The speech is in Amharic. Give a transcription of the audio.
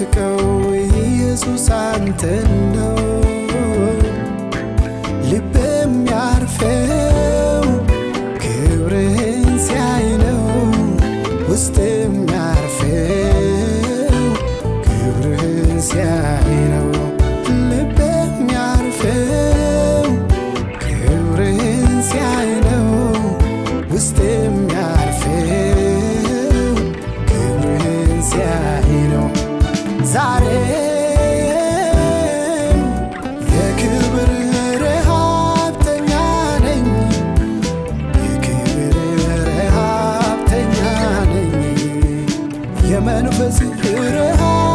የምናፍቀው ኢየሱስ አንተን ነው። ልቤ የሚያርፈው ክብርህን ሲያይ ነው። ውስጤ የሚያርፈው ክብርህን ሲያይ ነው። ልቤ የሚያርፈው ክብርህን ሲያይ ነው። ውስጤ የሚያርፈው ክብርህን ሲያይ ነው። ዛሬም የክብር ረሃብተኛ ነኝ፣ የክብር ረሃብተኛ ነኝ፣ የመንፈስ ረሃብ